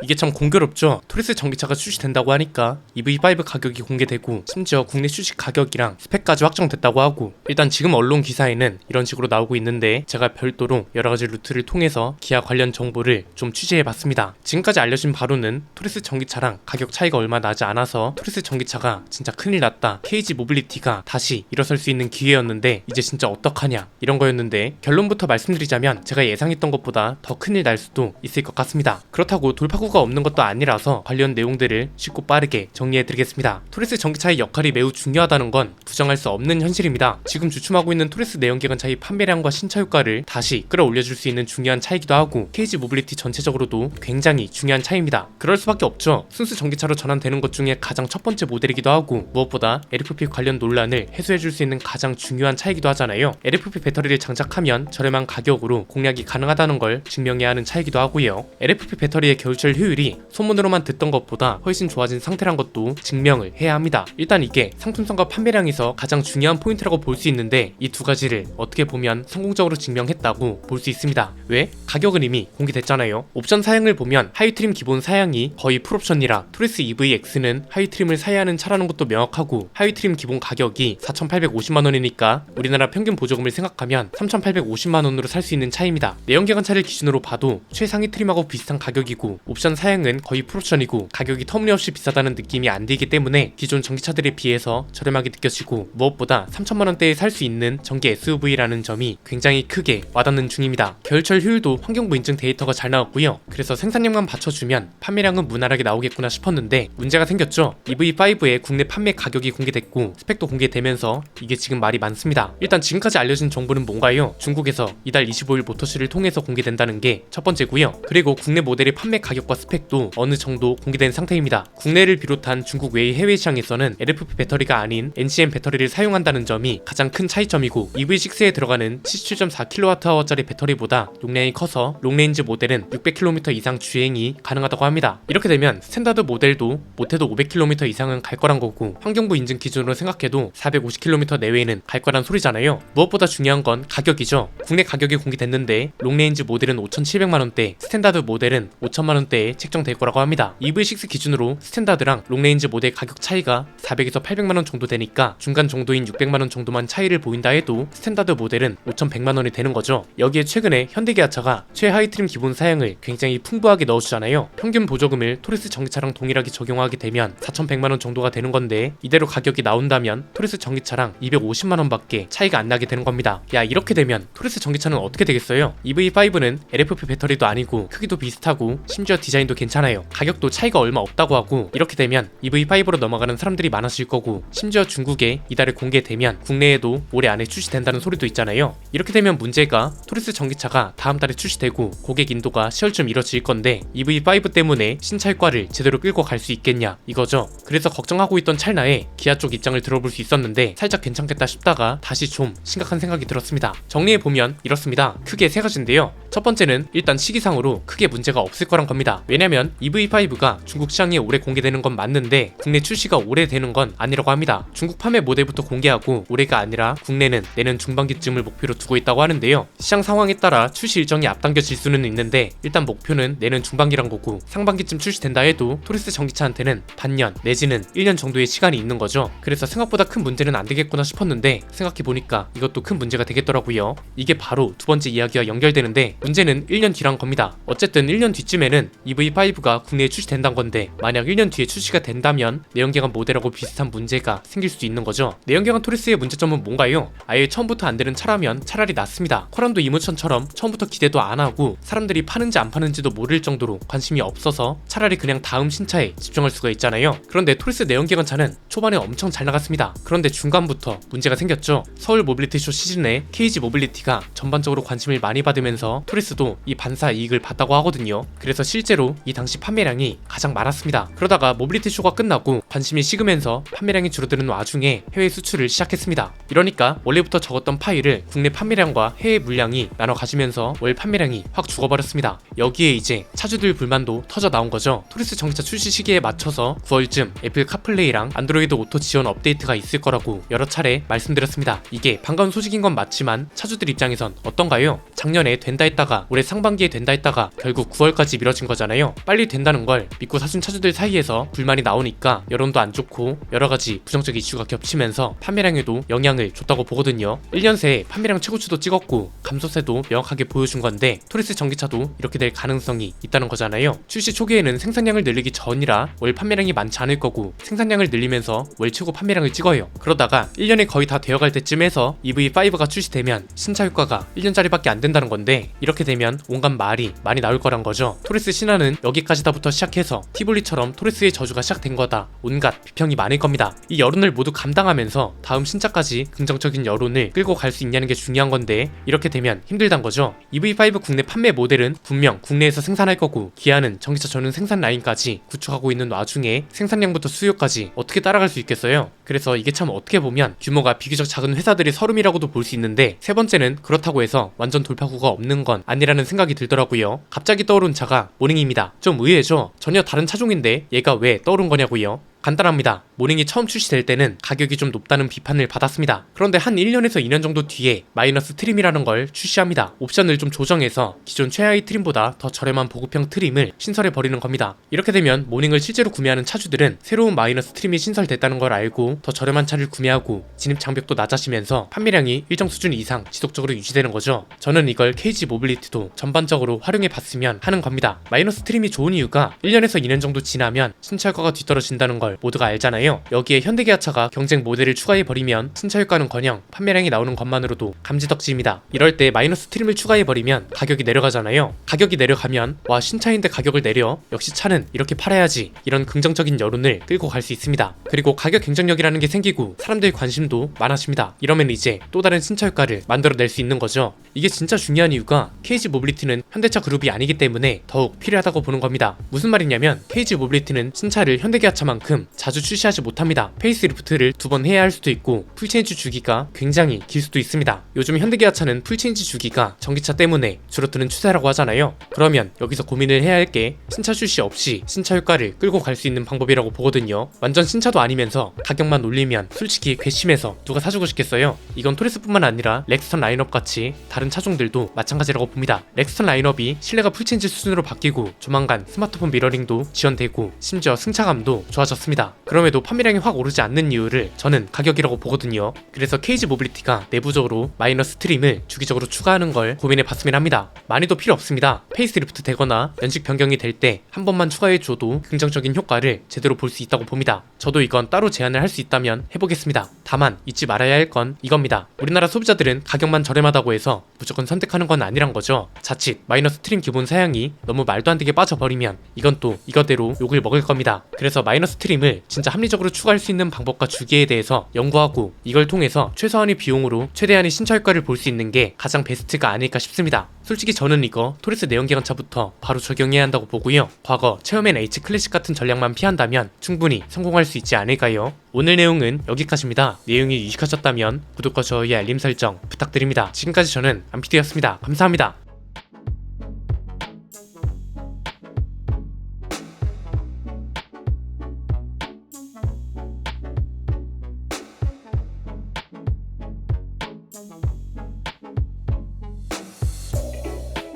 이게 참 공교롭죠. 토리스 전기차가 출시된다고 하니까 EV5 가격이 공개되고 심지어 국내 출시 가격이랑 스펙까지 확정됐다고 하고, 일단 지금 언론 기사에는 이런 식으로 나오고 있는데 제가 별도로 여러가지 루트를 통해서 기아 관련 정보를 좀 취재해봤습니다. 지금까지 알려진 바로는 토리스 전기차랑 가격 차이가 얼마 나지 않아서 토리스 전기차가 진짜 큰일 났다, KG 모빌리티가 다시 일어설 수 있는 기회였는데 이제 진짜 어떡하냐, 이런 거였는데, 결론부터 말씀드리자면 제가 예상했던 것보다 더 큰일 날 수도 있을 것 같습니다. 그렇다고 돌파구가 없는 것도 아니라서 관련 내용들을 쉽고 빠르게 정리해드리겠습니다. 토리스 전기차의 역할이 매우 중요하다는 건 부정할 수 없는 현실입니다. 지금 주춤하고 있는 토리스 내연기관차의 판매량과 신차 효과를 다시 끌어올려줄 수 있는 중요한 차이기도 하고, KG 모빌리티 전체적으로도 굉장히 중요한 차이입니다. 그럴 수밖에 없죠. 순수 전기차로 전환되는 것 중에 가장 첫 번째 모델이기도 하고, 무엇보다 LFP 관련 논란을 해소해줄 수 있는 가장 중요한 차이기도 하잖아요. LFP 배터리를 장착하면 저렴한 가격으로 공략이 가능하다는 걸 증명해야 하는 차이기도 하고요. LFP 배터리의 겨울철 효율이 소문으로만 듣던 것보다 훨씬 좋아진 상태란 것도 증명을 해야 합니다. 일단 이게 상품성과 판매량에서 가장 중요한 포인트라고 볼 수 있는데, 이 두 가지를 어떻게 보면 성공적으로 증명했다고 볼 수 있습니다. 왜? 가격은 이미 공개됐잖아요. 옵션 사양을 보면 하이트림 기본 사양이 거의 풀옵션이라 토리스 EVX는 하이트림을 사야 하는 차라는 것도 명확하고, 하이트림 기본 가격이 4,850만원이니까 우리나라 평균 보조금을 생각하면 3,850만원으로 살 수 있는 차이입니다. 내연기관차를 기준으로 봐도 최상위 트림하고 비슷한 가격이고, 옵션 사양은 거의 풀옵션이고 가격이 터무니없이 비싸다는 느낌이 안 들기 때문에 기존 전기차들에 비해서 저렴하게 느껴지고, 무엇보다 3천만원대에 살 수 있는 전기 SUV라는 점이 굉장히 크게 와닿는 중입니다. 겨울철 효율도 환경부 인증 데이터가 잘 나왔고요. 그래서 생산량만 받쳐주면 판매량은 무난하게 나오겠구나 싶었는데 문제가 생겼죠. EV5의 국내 판매 가격이 공개됐고 스펙도 공개되면서 이게 지금 말이 많습니다. 일단 지금까지 알려진 정보는 뭔가요? 중국에서 이달 25일 모터쇼를 통해서 공개된다는 게 첫 번째고요. 그리고 국내 모델의 판매 가격과 스펙도 어느 정도 공개된 상태입니다. 국내를 비롯한 중국 외의 해외 시장에서는 LFP 배터리가 아닌 NCM 배터리를 사용한다는 점이 가장 큰 차이점이고, EV6에 들어가는 77.4kWh짜리 배터리보다 용량이 커서 롱레인지 모델은 600km 이상 주행이 가능하다고 합니다. 이렇게 되면 스탠다드 모델도 못해도 500km 이상은 갈 거란 거고, 환경부 인증 기준으로 생각해도 450km 내외는 갈 거란 소리잖아요. 무엇보다 중요한 건 가격이죠. 국내 가격이 공개됐는데 롱레인지 모델은 5,700만원대, 스탠다드 모델은 5천만원대에 책정될 거라고 합니다. EV6 기준으로 스탠다드랑 롱레인지 모델 가격 차이가 400에서 800만원 정도 되니까 중간 정도인 600만원 정도만 차이를 보인다 해도 스탠다드 모델은 5,100만원이 되는 거죠. 여기에 최근에 현대기아차가 최하위트림 기본 사양을 굉장히 풍부하게 넣어주잖아요. 평균 보조금을 토리스 전기차랑 동일하게 적용하게 되면 4,100만원 정도가 되는 건데, 이대로 가격이 나온다면 토리스 전기차랑 250만원밖에 차이가 안 나게 되는 겁니다. 야, 이렇게 되면 토리스 전기차는 어떻게 되겠어요? EV5는 LFP 배터리도 아니고 크기도 비슷하고 심지어 디자인도 괜찮아요. 가격도 차이가 얼마 없다고 하고, 이렇게 되면 EV5로 넘어가는 사람들이 많아질 거고, 심지어 중국에 이달에 공개되면 국내에도 올해 안에 출시된다는 소리도 있잖아요. 이렇게 되면 문제가 토리스 전기차가 다음 달에 출시되고 고객 인도가 10월쯤 이뤄질 건데 EV5 때문에 신차 효과를 제대로 끌고 갈 수 있겠냐 이거죠. 그래서 걱정하고 있던 찰나에 기아 쪽 입장을 들어볼 수 있었는데 살짝 괜찮겠다 싶다가 다시 좀 심각한 생각이 들었습니다. 정리해보면 이렇습니다. 크게 세 가지인데요. 첫 번째는 일단 시기상으로 크게 문제가 없을 거란 겁니다. 왜냐면 EV5가 중국 시장에 올해 공개되는 건 맞는데 국내 출시가 올해 되는 건 아니라고 합니다. 중국 판매 모델부터 공개하고 올해가 아니라 국내는 내년 중반기쯤을 목표로 두고 있다고 하는데요. 시장 상황에 따라 출시 일정이 앞당겨질 수는 있는데 일단 목표는 내년 중반기란 거고, 상반기쯤 출시된다 해도 토리스 전기차한테는 반년 내지는 1년 정도의 시간이 있는 거죠. 그래서 생각보다 큰 문제는 안 되겠구나 싶었는데 생각해보니까 이것도 큰 문제가 되겠더라고요. 이게 바로 두 번째 이야기와 연결되는데, 문제는 1년 뒤란 겁니다. 어쨌든 1년 뒤쯤에는 EV5가 국내에 출시된다는 건데, 만약 1년 뒤에 출시가 된다면 내연기관 모델하고 비슷한 문제가 생길 수 있는 거죠. 내연기관 토리스의 문제점은 뭔가요? 아예 처음부터 안 되는 차라면 차라리 낫습니다. 커란도 이모천처럼 처음부터 기대도 안 하고 사람들이 파는지 안 파는지도 모를 정도로 관심이 없어서 차라리 그냥 다음 신차에 집중할 수가 있잖아요. 그런데 토리스 내연기관 차는 초반에 엄청 잘 나갔습니다. 그런데 중간부터 문제가 생겼죠. 서울 모빌리티쇼 시즌에 KG 모빌리티가 전반적으로 관심을 많이 받으면서 토리스도 이 반사 이익을 봤다고 하거든요. 그래서 실제로 이 당시 판매량이 가장 많았습니다. 그러다가 모빌리티쇼가 끝나고 관심이 식으면서 판매량이 줄어드는 와중에 해외 수출을 시작했습니다. 이러니까 원래부터 적었던 파일을 국내 판매량과 해외 물량이 나눠 가지면서 월 판매량이 확 죽어버렸습니다. 여기에 이제 차주들 불만도 터져 나온 거죠. 토리스 전기차 출시 시기에 맞춰서 9월쯤 애플 카플레이랑 안드로이드 오토 지원 업데이트가 있을 거라고 여러 차례 말씀드렸습니다. 이게 반가운 소식인 건 맞지만 차주들 입장에선 어떤가요? 작년에 된다 했다가 올해 상반기에 된다 했다가 결국 9월까지 미뤄진 거잖아요. 거잖아요. 빨리 된다는 걸 믿고 사준 차주들 사이에서 불만이 나오니까 여론도 안 좋고 여러가지 부정적 이슈가 겹치면서 판매량에도 영향을 줬다고 보거든요. 1년 새에 판매량 최고치도 찍었고 감소세도 명확하게 보여준 건데 토리스 전기차도 이렇게 될 가능성이 있다는 거잖아요. 출시 초기에는 생산량을 늘리기 전이라 월 판매량이 많지 않을 거고 생산량을 늘리면서 월 최고 판매량을 찍어요. 그러다가 1년이 거의 다 되어갈 때쯤에서 EV5가 출시되면 신차 효과가 1년짜리밖에 안 된다는 건데 이렇게 되면 온갖 말이 많이 나올 거란 거죠. 토리스 신화는 여기까지다부터 시작해서 티볼리처럼 토리스의 저주가 시작된 거다. 온갖 비평이 많을 겁니다. 이 여론을 모두 감당하면서 다음 신차까지 긍정적인 여론을 끌고 갈 수 있냐는 게 중요한 건데 이렇게 되면 힘들단 거죠. EV5 국내 판매 모델은 분명 국내에서 생산할 거고 기아는 전기차 전용 생산 라인까지 구축하고 있는 와중에 생산량부터 수요까지 어떻게 따라갈 수 있겠어요? 그래서 이게 참 어떻게 보면 규모가 비교적 작은 회사들의 서름이라고도 볼 수 있는데 세 번째는 그렇다고 해서 완전 돌파구가 없는 건 아니라는 생각이 들더라고요. 갑자기 떠오른 차가 모닝입니다. 좀 의외죠? 전혀 다른 차종인데 얘가 왜 떠오른 거냐고요? 간단합니다. 모닝이 처음 출시될 때는 가격이 좀 높다는 비판을 받았습니다. 그런데 한 1년에서 2년 정도 뒤에 마이너스 트림이라는 걸 출시합니다. 옵션을 좀 조정해서 기존 최하위 트림보다 더 저렴한 보급형 트림을 신설해 버리는 겁니다. 이렇게 되면 모닝을 실제로 구매하는 차주들은 새로운 마이너스 트림이 신설됐다는 걸 알고 더 저렴한 차를 구매하고 진입 장벽도 낮아지면서 판매량이 일정 수준 이상 지속적으로 유지되는 거죠. 저는 이걸 KG 모빌리티도 전반적으로 활용해 봤으면 하는 겁니다. 마이너스 트림이 좋은 이유가 1년에서 2년 정도 지나면 신차 효과가 뒤떨어진다는 걸 모두가 알잖아요. 여기에 현대기아차가 경쟁 모델을 추가해버리면 신차 효과는커녕 판매량이 나오는 것만으로도 감지덕지입니다. 이럴 때 마이너스 트림을 추가해버리면 가격이 내려가잖아요. 가격이 내려가면 와 신차인데 가격을 내려? 역시 차는 이렇게 팔아야지. 이런 긍정적인 여론을 끌고 갈 수 있습니다. 그리고 가격 경쟁력이라는 게 생기고 사람들의 관심도 많아집니다. 이러면 이제 또 다른 신차 효과를 만들어낼 수 있는 거죠. 이게 진짜 중요한 이유가 KG 모빌리티는 현대차 그룹이 아니기 때문에 더욱 필요하다고 보는 겁니다. 무슨 말이냐면 KG 모빌리티는 신차를 현대기아차만큼 자주 출시하지 못합니다. 페이스리프트를 2번 해야 할 수도 있고 풀체인지 주기가 굉장히 길 수도 있습니다. 요즘 현대기아차는 풀체인지 주기가 전기차 때문에 줄어드는 추세라고 하잖아요. 그러면 여기서 고민을 해야 할 게 신차 출시 없이 신차 효과를 끌고 갈 수 있는 방법이라고 보거든요. 완전 신차도 아니면서 가격만 올리면 솔직히 괘씸해서 누가 사주고 싶겠어요. 이건 토리스뿐만 아니라 렉스턴 라인업 같이 다른 차종들도 마찬가지라고 봅니다. 렉스턴 라인업이 실내가 풀체인지 수준으로 바뀌고 조만간 스마트폰 미러링도 지원되고 심지어 승차감도 좋아졌습니다. 그럼에도 판매량이 확 오르지 않는 이유를 저는 가격이라고 보거든요. 그래서 KG 모빌리티가 내부적으로 마이너스 트림을 주기적으로 추가하는 걸 고민해 봤으면 합니다. 많이도 필요 없습니다. 페이스리프트 되거나 연식 변경이 될 때 한 번만 추가해 줘도 긍정적인 효과를 제대로 볼 수 있다고 봅니다. 저도 이건 따로 제안을 할 수 있다면 해보겠습니다. 다만 잊지 말아야 할 건 이겁니다. 우리나라 소비자들은 가격만 저렴하다고 해서 무조건 선택하는 건 아니란 거죠. 자칫 마이너스 트림 기본 사양이 너무 말도 안 되게 빠져버리면 이건 또 이거대로 욕을 먹을 겁니다. 그래서 마이너스 트림을 진짜 합리적으로 추가할 수 있는 방법과 주기에 대해서 연구하고 이걸 통해서 최소한의 비용으로 최대한의 신차 효과를 볼 수 있는 게 가장 베스트가 아닐까 싶습니다. 솔직히 저는 이거 토리스 내연기관차부터 바로 적용해야 한다고 보고요. 과거 체어맨 H 클래식 같은 전략만 피한다면 충분히 성공할 수 있지 않을까요? 오늘 내용은 여기까지입니다. 내용이 유익하셨다면 구독과 좋아요 알림 설정 부탁드립니다. 지금까지 저는 안피디였습니다. 감사합니다.